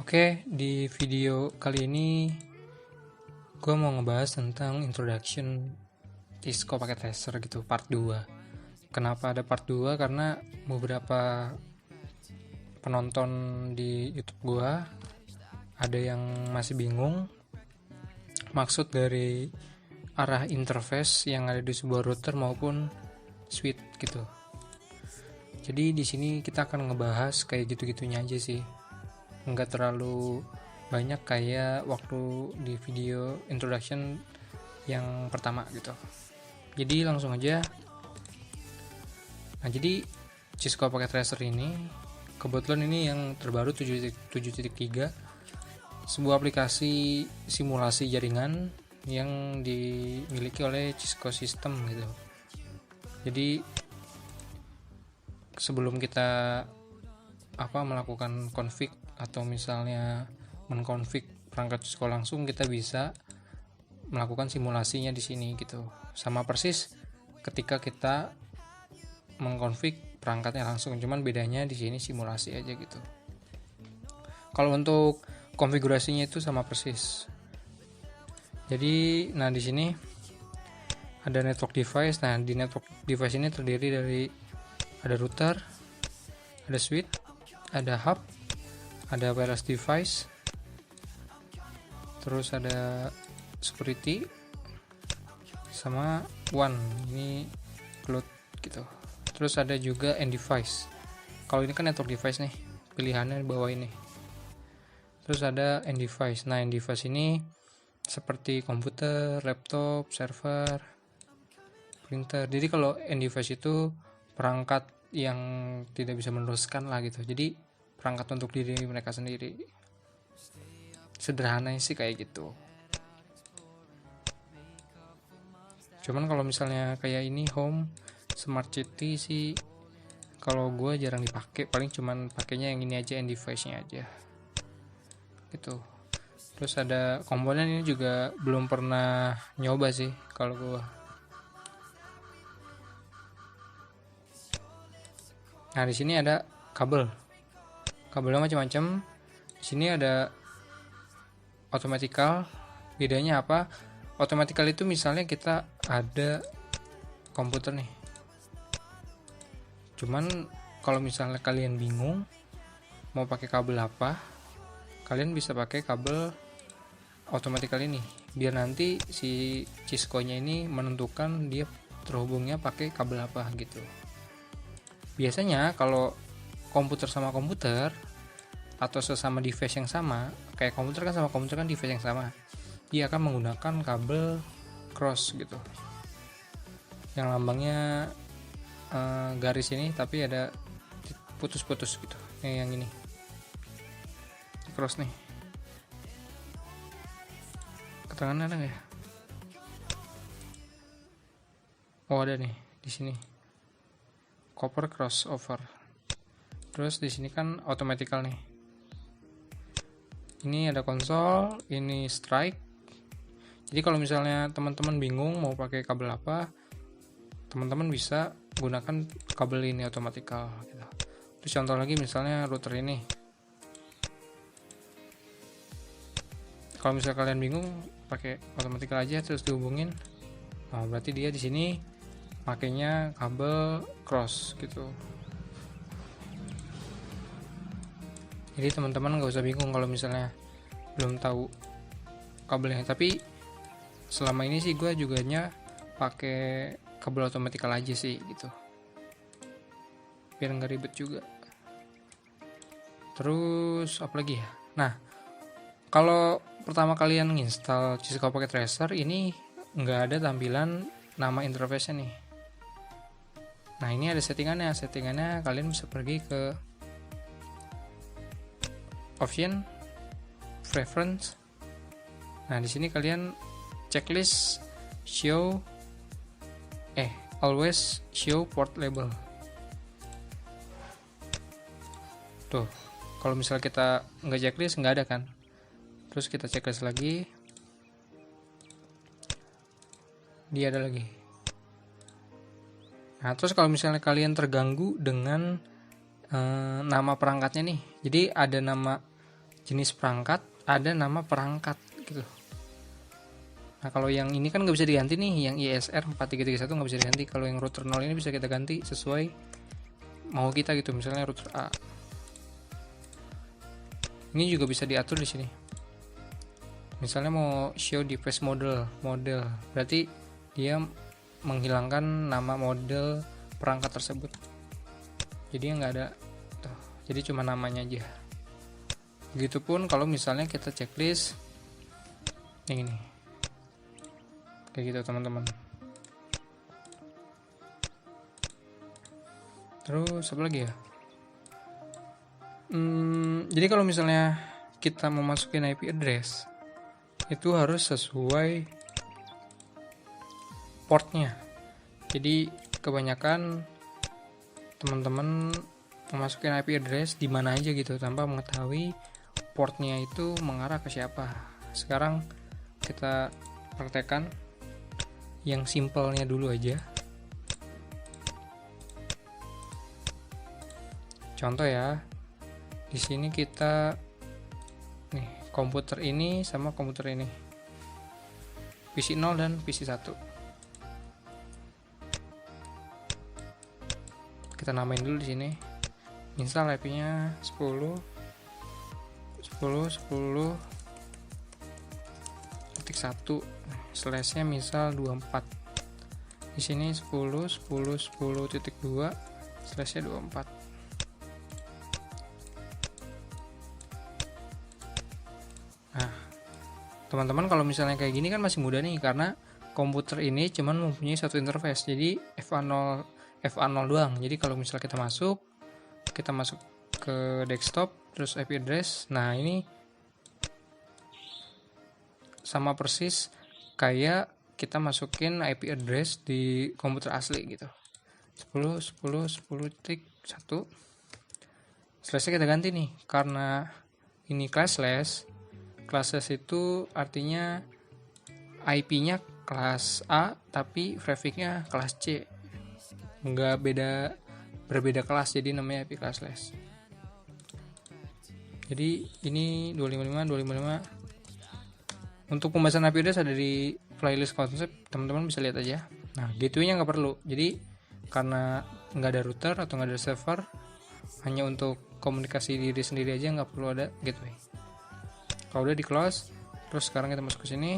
Oke, di video kali ini gue mau ngebahas tentang introduction Cisco pakai tracer gitu, part 2. Kenapa ada part 2? Karena beberapa penonton di YouTube gue ada yang masih bingung maksud dari arah interface yang ada di sebuah router maupun switch gitu. Jadi di sini kita akan ngebahas kayak gitu-gitunya aja sih. Nggak terlalu banyak kayak waktu di video introduction yang pertama gitu. Jadi langsung aja. Nah, jadi Cisco pakai tracer ini kebetulan ini yang terbaru 7.3, sebuah aplikasi simulasi jaringan yang dimiliki oleh Cisco System gitu. Jadi sebelum kita melakukan config atau misalnya mengkonfig perangkat Cisco langsung, kita bisa melakukan simulasinya di sini gitu. Sama persis ketika kita mengkonfig perangkatnya langsung, cuman bedanya di sini simulasi aja gitu. Kalau untuk konfigurasinya itu sama persis. Jadi, di sini ada network device. Nah, di network device ini terdiri dari ada router, ada switch, ada hub, ada wireless device, terus ada security, sama WAN, ini cloud gitu. Terus ada juga end device. Kalau ini kan network device nih, pilihannya di bawah ini. Terus ada end device. Nah, end device ini seperti komputer, laptop, server, printer. Jadi kalau end device itu perangkat yang tidak bisa meneruskan lah gitu. Jadi perangkat untuk diri mereka sendiri. Sederhananya sih kayak gitu. Cuman kalau misalnya kayak ini home smart city sih, kalau gue jarang dipakai, paling cuman pakainya yang ini aja, end device nya aja gitu. Terus ada komponen, ini juga belum pernah nyoba sih kalau gue. Nah, di sini ada kabelnya macam-macam. Di sini ada automatical. Bedanya apa? Automatical itu misalnya kita ada komputer nih, cuman kalau misalnya kalian bingung mau pakai kabel apa, kalian bisa pakai kabel automatical ini, biar nanti si Cisco nya ini menentukan dia terhubungnya pakai kabel apa gitu. Biasanya kalau komputer sama komputer atau sesama device yang sama, kayak komputer kan sama komputer kan device yang sama, dia akan menggunakan kabel cross gitu, yang lambangnya garis ini tapi ada putus-putus gitu. Yang ini cross nih, keterangan ada nggak ya? Oh, ada nih di sini, copper crossover. Terus di sini kan automatical nih. Ini ada konsol, ini strike. Jadi kalau misalnya teman-teman bingung mau pakai kabel apa, teman-teman bisa gunakan kabel ini automatical gitu. Terus contoh lagi misalnya router ini. Kalau misalnya kalian bingung, pakai automatical aja terus dihubungin. Nah, berarti dia di sini pakainya kabel cross gitu. Jadi teman-teman nggak usah bingung kalau misalnya belum tahu kabelnya. Tapi selama ini sih gue juga pakai kabel automatical aja sih gitu, biar nggak ribet juga. Terus apa lagi ya? Nah, kalau pertama kalian nginstal Cisco pakai tracer ini nggak ada tampilan nama interface-nya nih. Nah, ini ada settingannya kalian bisa pergi ke option, preference. Nah, di sini kalian checklist always show port label. Tuh, kalau misalnya kita nggak checklist nggak ada kan. Terus kita checklist lagi, dia ada lagi. Nah, terus kalau misalnya kalian terganggu dengan nama perangkatnya nih, jadi ada nama jenis perangkat, ada nama perangkat gitu. Nah kalau yang ini kan nggak bisa diganti nih, yang ISR 4331 nggak bisa diganti. Kalau yang router 0 ini bisa kita ganti sesuai mau kita gitu, misalnya router A. Ini juga bisa diatur di sini. Misalnya mau show device model, berarti dia menghilangkan nama model perangkat tersebut. Jadi nggak ada tuh, jadi cuma namanya aja. Begitupun kalau misalnya kita checklist yang ini. Kayak gitu teman-teman. Terus apa lagi ya? Jadi kalau misalnya kita mau masukin IP address, itu harus sesuai portnya. Jadi kebanyakan teman-teman memasukin IP address di mana aja gitu tanpa mengetahui portnya itu mengarah ke siapa. Sekarang kita praktekkan yang simpelnya dulu aja. Contoh ya, di sini kita nih komputer ini sama komputer ini, PC 0 dan PC 1. Kita namain dulu di sini. Misal IP-nya 10 titik 1, slashnya misal 24. Di sini 10.10.10.2, slashnya 24. Nah, teman-teman kalau misalnya kayak gini kan masih mudah nih, karena komputer ini cuman mempunyai satu interface, jadi FA0 doang. Jadi kalau misalnya kita masuk ke desktop terus IP address, nah ini sama persis kayak kita masukin IP address di komputer asli gitu. 10.10.10.1, slashnya kita ganti nih, karena ini classless itu artinya IP-nya kelas A tapi traffic-nya kelas C, nggak berbeda kelas, jadi namanya IP classless. Jadi ini 255. Untuk pembahasan IP address ada di playlist konsep, teman-teman bisa lihat aja. Nah, gateway-nya nggak perlu, jadi karena nggak ada router atau nggak ada server, hanya untuk komunikasi diri sendiri aja, nggak perlu ada gateway. Kalau udah di close, terus sekarang kita masuk ke sini.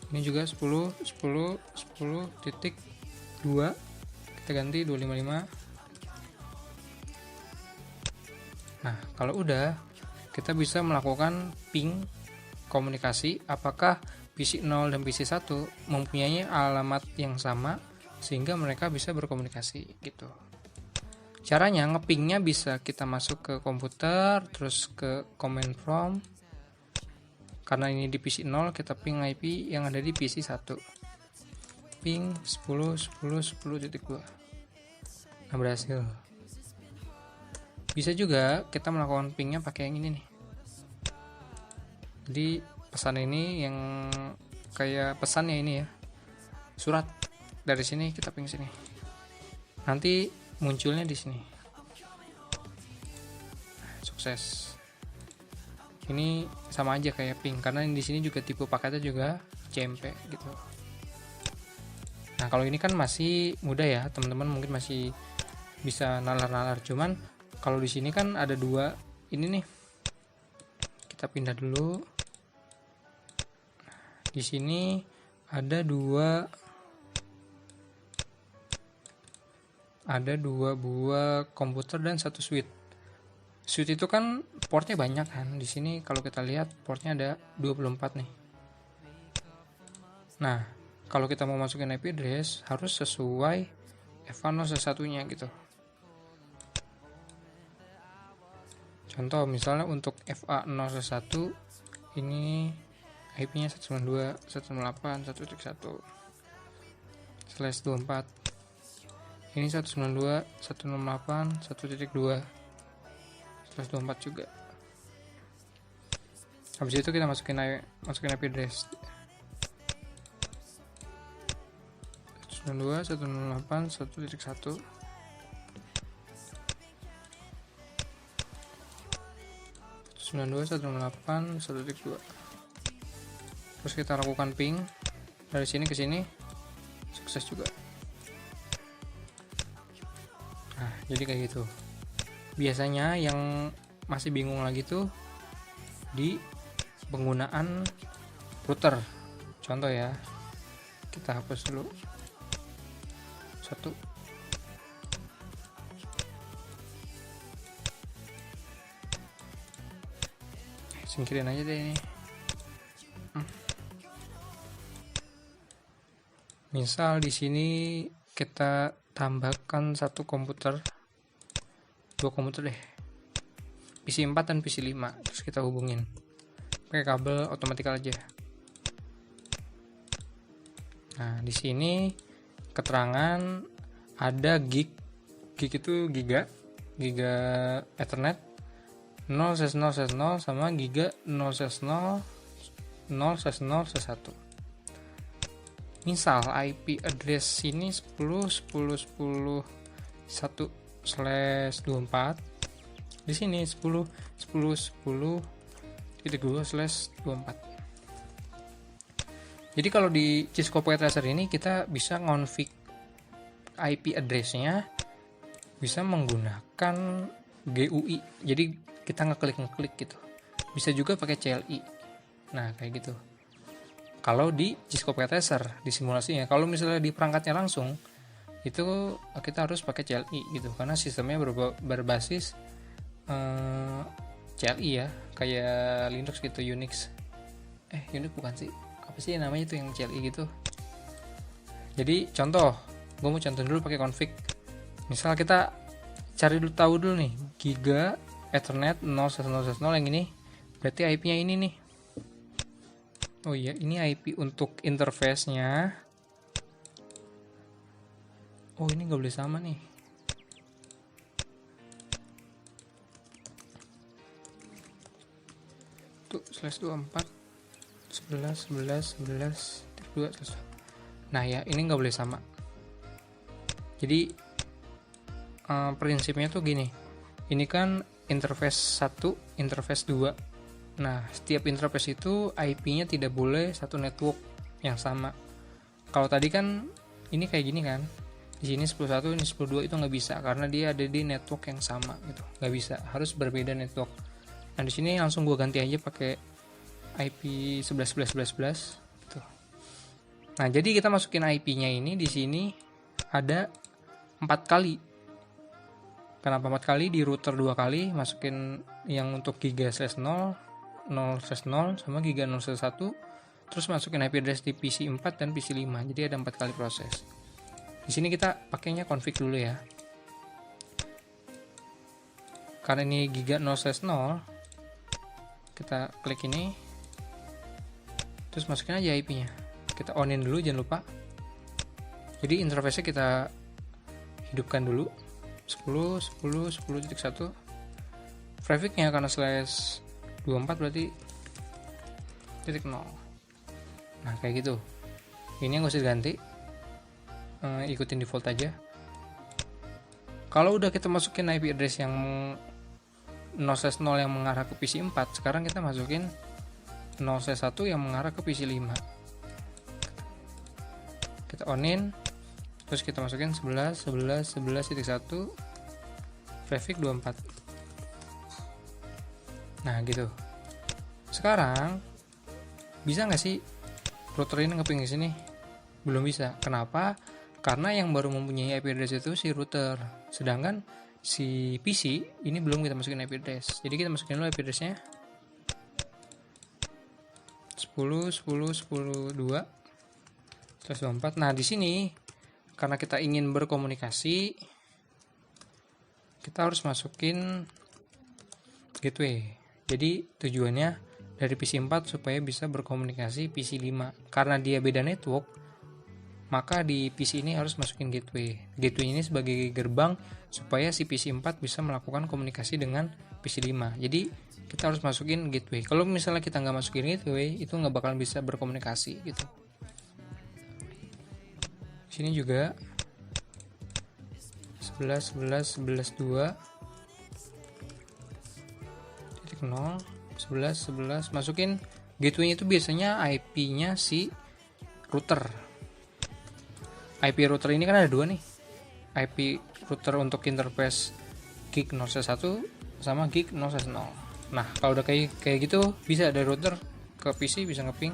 Ini juga 10.10.10.2, kita ganti 255. Nah, kalau udah, kita bisa melakukan ping komunikasi apakah PC 0 dan PC 1 mempunyai alamat yang sama sehingga mereka bisa berkomunikasi gitu. Caranya ngepingnya bisa kita masuk ke komputer, terus ke command prompt. Karena ini di PC 0, kita ping IP yang ada di PC 1. Ping 10.10.10.2. Nah, berhasil. Bisa juga kita melakukan pingnya pakai yang ini nih. Jadi pesan ini yang kayak pesannya ini ya, surat, dari sini kita ping sini. Nanti munculnya di sini. Sukses. Ini sama aja kayak ping, karena di sini juga tipe paketnya juga CMP gitu. Nah, kalau ini kan masih mudah ya, teman-teman mungkin masih bisa nalar-nalar. Cuman kalau di sini kan ada dua ini nih. Kita pindah dulu. Di sini ada dua buah komputer dan satu switch. Switch itu kan portnya banyak kan. Di sini kalau kita lihat portnya ada 24 nih. Nah, kalau kita mau masukin IP address harus sesuai FA011-nya gitu. Contoh misalnya untuk FA011 ini IP-nya 192.168.1.1/24. Ini 192.168.1.2/24 juga. Habis itu kita masukin IP address 192.168.1.1. 92.168.1.2. Terus kita lakukan ping dari sini ke sini, sukses juga. Nah, jadi kayak gitu. Biasanya yang masih bingung lagi tuh di penggunaan router. Contoh ya, kita hapus dulu satu. Singkirin aja deh ini. Misal di sini kita tambahkan satu komputer, dua komputer deh, PC 4 dan PC 5, terus kita hubungin pakai kabel otomatis aja. Nah, di sini keterangan ada gig itu giga Ethernet 0/0/0 sama giga 0/0/0/1. Misal IP address ini 10.10.10.1/24. Di sini 10.10.10.2/24. Jadi kalau di Cisco Packet Tracer ini kita bisa ngonfig IP address-nya bisa menggunakan GUI. Jadi kita ngeklik gitu. Bisa juga pakai CLI. Nah, kayak gitu. Kalau di Cisco Packet Tracer di simulasinya, kalau misalnya di perangkatnya langsung itu kita harus pakai CLI gitu, karena sistemnya berbasis CLI ya, kayak Linux gitu, Unix. Unix bukan sih, apa sih namanya itu yang CLI gitu. Jadi contoh, gue mau contoh dulu pakai config. Misal kita cari dulu, tahu dulu nih, giga Ethernet 0/0/0 yang ini, berarti IP-nya ini nih. Oh iya, ini IP untuk interface-nya. Oh, ini nggak boleh sama nih. Tuh, /24 11 Nah ya, ini nggak boleh sama. Jadi prinsipnya tuh gini. Ini kan interface 1, interface 2. Nah, setiap interface itu IP-nya tidak boleh satu network yang sama. Kalau tadi kan ini kayak gini kan, di sini 10.1, ini 10.2, itu nggak bisa karena dia ada di network yang sama gitu, nggak bisa, harus berbeda network. Nah, di sini langsung gue ganti aja pakai IP 11.11.11.11 gitu. Nah, jadi kita masukin IP-nya ini di sini ada 4 kali. Kenapa 4 kali? Di router 2 kali masukin yang untuk giga /0, 0/0 sama giga 0/1, terus masukin IP address di PC 4 dan PC 5. Jadi ada 4 kali proses. Di sini kita pakainya config dulu ya. Karena ini giga 0/0, kita klik ini, terus masukin aja IP-nya. Kita onin dulu, jangan lupa. Jadi interface-nya kita hidupkan dulu 10.10.10.1. Traffic-nya karena /24 berarti .0. Nah, kayak gitu. Ini yang harus diganti. Ikutin default aja. Kalau udah kita masukin IP address yang 0/0 yang mengarah ke PC 4, sekarang kita masukin 0/1 yang mengarah ke PC 5. Kita onin, terus kita masukin 11.11.11.1 traffic 24. Nah, gitu. Sekarang bisa nggak sih router ini ngeping di sini? Belum bisa. Kenapa? Karena yang baru mempunyai IP address itu si router, sedangkan si PC ini belum kita masukin IP address. Jadi kita masukin dulu IP address-nya 10.10.10.2/24. Nah, di sini karena kita ingin berkomunikasi, kita harus masukin gateway. Jadi tujuannya dari PC 4 supaya bisa berkomunikasi PC 5. Karena dia beda network, maka di PC ini harus masukin gateway. Gateway ini sebagai gerbang supaya si PC 4 bisa melakukan komunikasi dengan PC 5. Jadi kita harus masukin gateway. Kalau misalnya kita nggak masukin gateway, itu nggak bakalan bisa berkomunikasi gitu. Sini juga 11.11.11.2.0. 11 masukin gateway itu biasanya IP-nya si router. IP router ini kan ada dua nih, IP router untuk interface gig 0.1 sama gig 0.0. Nah kalau udah kayak gitu, bisa dari router ke PC bisa ngeping,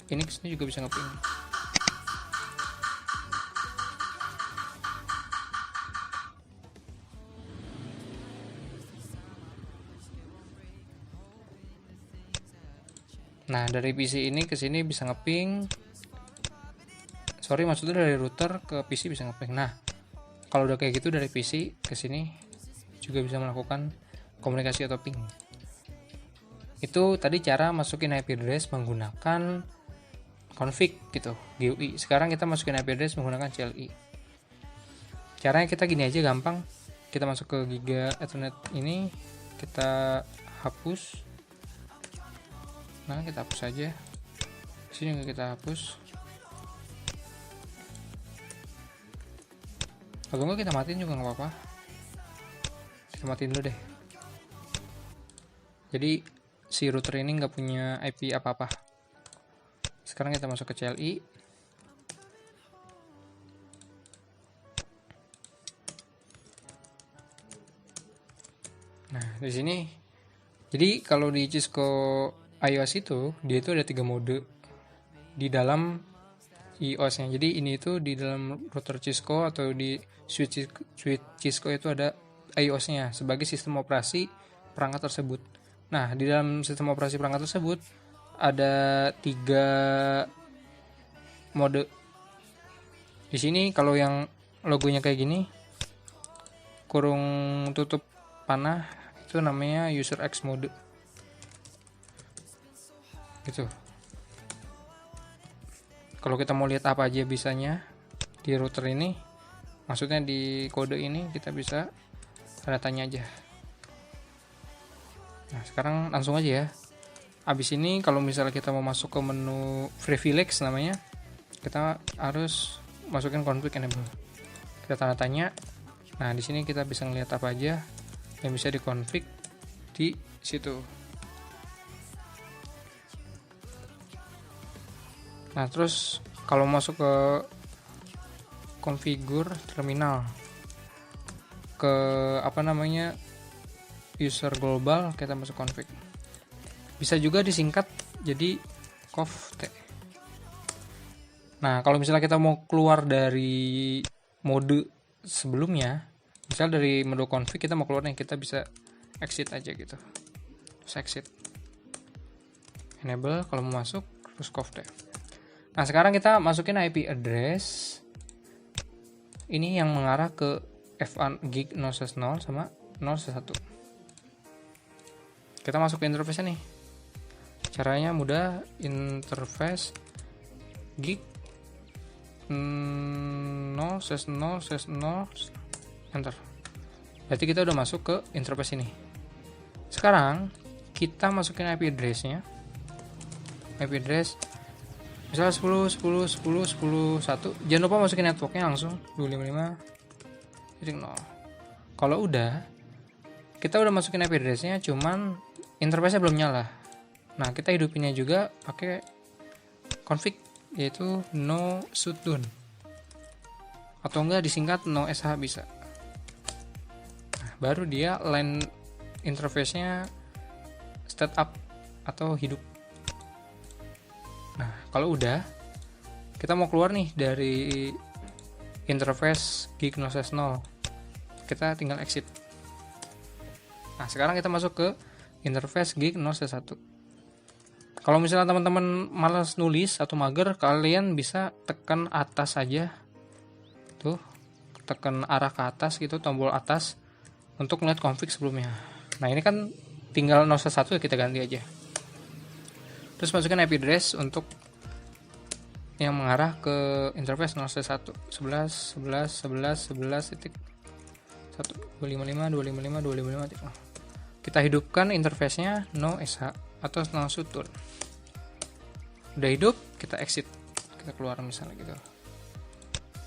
ini kesini juga bisa ngeping. Nah dari PC ini ke sini bisa ngeping, maksudnya dari router ke PC bisa ngeping. Nah kalau udah kayak gitu dari PC ke sini juga bisa melakukan komunikasi atau ping. Itu tadi cara masukin IP address menggunakan config gitu, GUI. Sekarang kita masukin IP address menggunakan CLI. Caranya kita gini aja, gampang. Kita masuk ke Giga Ethernet ini, kita hapus. Nah kita hapus aja, sini juga kita hapus, atau enggak kita matiin juga nggak apa-apa. Kita matiin dulu deh, jadi si router ini nggak punya IP apa-apa. Sekarang kita masuk ke CLI. Nah di sini, jadi kalau di Cisco iOS itu dia itu ada 3 mode di dalam iOS-nya. Jadi ini itu di dalam router Cisco atau di switch Cisco itu ada iOS-nya sebagai sistem operasi perangkat tersebut. Nah di dalam sistem operasi perangkat tersebut ada 3 mode. Di sini kalau yang logonya kayak gini, kurung tutup panah, itu namanya user X mode gitu. Kalau kita mau lihat apa aja bisanya di router ini, maksudnya di kode ini, kita bisa tanda tanya aja. Nah sekarang langsung aja ya. Abis ini kalau misalnya kita mau masuk ke menu privilege namanya, kita harus masukin config enable. Kita tanda tanya. Nah di sini kita bisa ngelihat apa aja yang bisa dikonfig di situ. Nah terus kalau masuk ke configure terminal, ke user global, kita masuk config. Bisa juga disingkat jadi conft. Nah kalau misalnya kita mau keluar dari mode sebelumnya, misal dari mode config kita mau keluar nih, kita bisa exit aja gitu, terus exit, enable kalau mau masuk, terus conft. Nah sekarang kita masukin IP address ini yang mengarah ke F1 gig 0.0 sama 0.1. Kita masuk ke interface nih. Caranya mudah, interface gig 0.0 enter. Berarti kita udah masuk ke interface ini. Sekarang kita masukin IP address-nya. IP address misalnya 10, 10, 10, 10, 1. Jangan lupa masukin networknya langsung 255.0. Kalau udah, kita udah masukin IP address-nya, cuman interface-nya belum nyala. Nah kita hidupinnya juga pakai config, yaitu no shutdown, atau enggak disingkat no sh bisa. Nah, baru dia line interface-nya start up atau hidup. Nah kalau udah, kita mau keluar nih dari interface gig 0.0, kita tinggal exit. Nah sekarang kita masuk ke interface gig 0.1. Kalau misalnya teman-teman malas nulis atau mager, kalian bisa tekan atas aja tuh, tekan arah ke atas gitu, tombol atas untuk ngeliat config sebelumnya. Nah ini kan tinggal 0.1 ya, kita ganti aja. Terus masukin IP address untuk yang mengarah ke interface 0.1, 11 11 11 11 titik 1 255 255 255 titik. Kita hidupkan interface-nya no sh atau no shutdown. Udah hidup, kita exit, kita keluar misalnya gitu.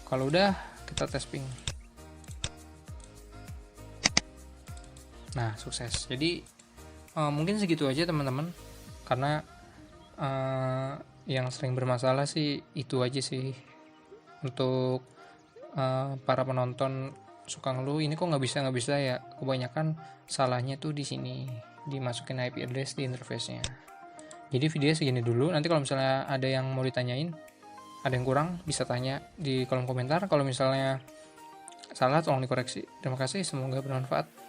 Kalau udah, kita tes ping. Nah, sukses. Jadi mungkin segitu aja teman-teman, karena yang sering bermasalah sih itu aja sih. Untuk para penonton suka ngeluh ini kok nggak bisa ya, kebanyakan salahnya tuh di sini, dimasukin IP address di interface-nya. Jadi video segini dulu, nanti kalau misalnya ada yang mau ditanyain, ada yang kurang bisa tanya di kolom komentar, kalau misalnya salah tolong dikoreksi. Terima kasih, semoga bermanfaat.